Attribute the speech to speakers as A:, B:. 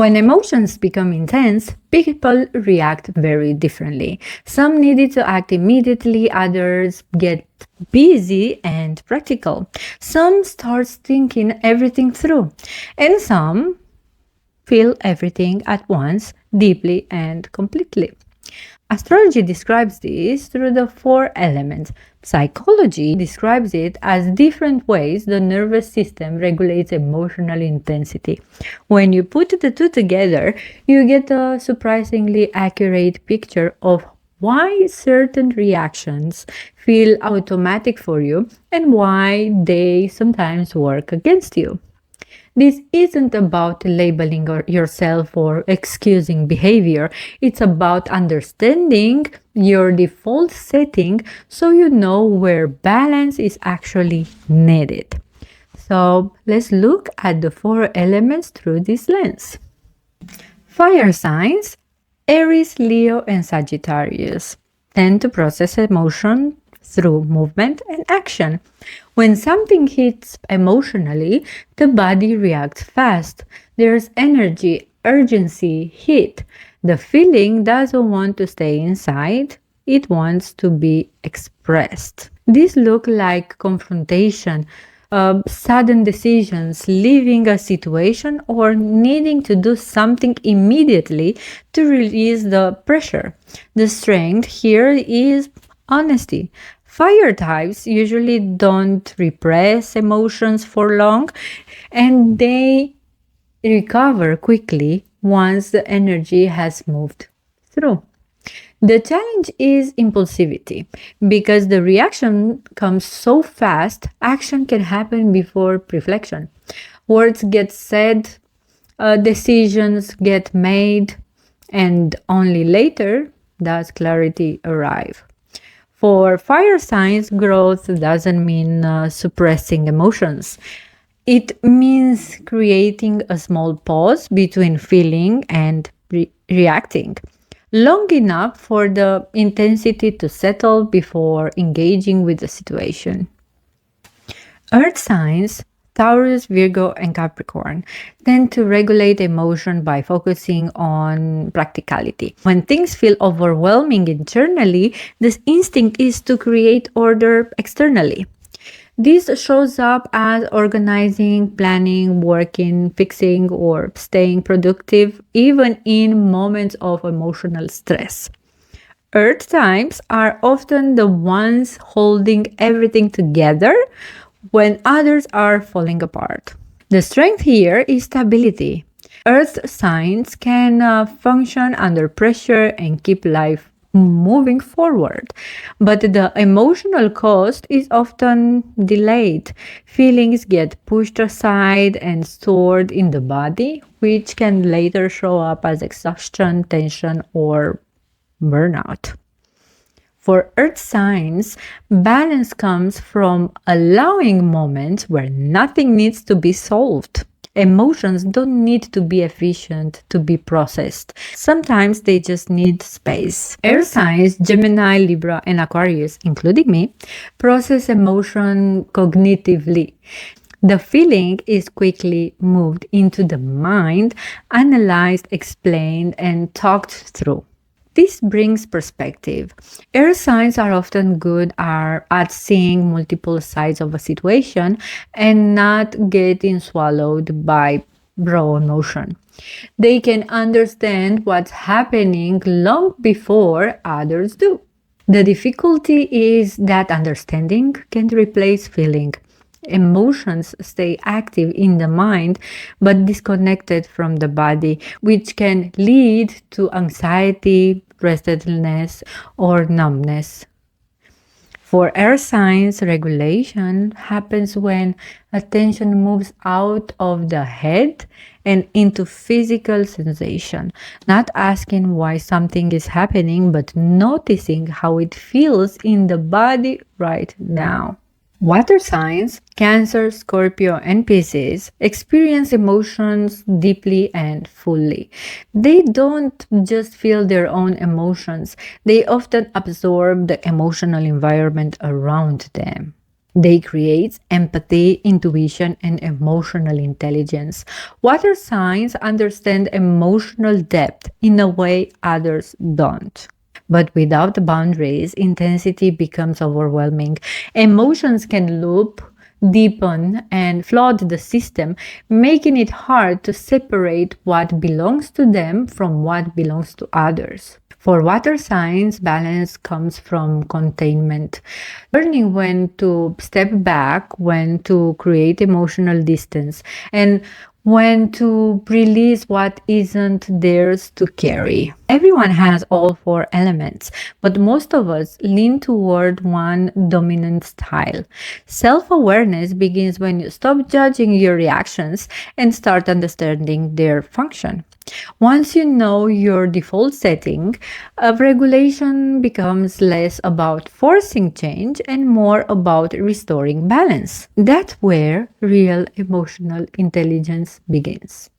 A: When emotions become intense, people react very differently. Some need to act immediately, others get busy and practical. Some start thinking everything through, and some feel everything at once, deeply and completely. Astrology describes this through the four elements. Psychology describes it as different ways the nervous system regulates emotional intensity. When you put the two together, you get a surprisingly accurate picture of why certain reactions feel automatic for you and why they sometimes work against you. This isn't about labeling yourself or excusing behavior. It's about understanding your default setting so you know where balance is actually needed. So let's look at the four elements through this lens. Fire signs, Aries, Leo, and Sagittarius tend to process emotion through movement and action. When something hits emotionally, the body reacts fast. There's energy, urgency, heat. The feeling doesn't want to stay inside, it wants to be expressed. These look like confrontation, sudden decisions, leaving a situation, or needing to do something immediately to release the pressure. The strength here is honesty. Fire types usually don't repress emotions for long and they recover quickly once the energy has moved through. The challenge is impulsivity. Because the reaction comes so fast, action can happen before reflection. Words get said, decisions get made, and only later does clarity arrive. For fire signs, growth doesn't mean suppressing emotions. It means creating a small pause between feeling and reacting, long enough for the intensity to settle before engaging with the situation. Earth signs, Taurus, Virgo, and Capricorn, tend to regulate emotion by focusing on practicality. When things feel overwhelming internally, the instinct is to create order externally. This shows up as organizing, planning, working, fixing, or staying productive, even in moments of emotional stress. Earth types are often the ones holding everything together when others are falling apart. The strength here is stability. Earth signs can function under pressure and keep life moving forward. But the emotional cost is often delayed. Feelings get pushed aside and stored in the body, which can later show up as exhaustion, tension, or burnout. For earth signs, balance comes from allowing moments where nothing needs to be solved. Emotions don't need to be efficient to be processed. Sometimes they just need space. Air signs, Gemini, Libra, and Aquarius, including me, process emotion cognitively. The feeling is quickly moved into the mind, analyzed, explained, and talked through. This brings perspective. Air signs are often good at seeing multiple sides of a situation and not getting swallowed by raw emotion. They can understand what's happening long before others do. The difficulty is that understanding can't replace feeling. Emotions stay active in the mind but disconnected from the body, which can lead to anxiety, restlessness, or numbness. For air signs, regulation happens when attention moves out of the head and into physical sensation, not asking why something is happening, but noticing how it feels in the body right now. Water signs, Cancer, Scorpio, and Pisces, experience emotions deeply and fully. They don't just feel their own emotions, they often absorb the emotional environment around them. They create empathy, intuition, and emotional intelligence. Water signs understand emotional depth in a way others don't. But without boundaries, intensity becomes overwhelming. Emotions can loop, deepen, and flood the system, making it hard to separate what belongs to them from what belongs to others. For water signs, balance comes from containment, learning when to step back, when to create emotional distance, and when to release what isn't theirs to carry. Everyone has all four elements, but most of us lean toward one dominant style. Self awareness begins when you stop judging your reactions and start understanding their function. Once you know your default setting, regulation becomes less about forcing change and more about restoring balance. That's where real emotional intelligence begins.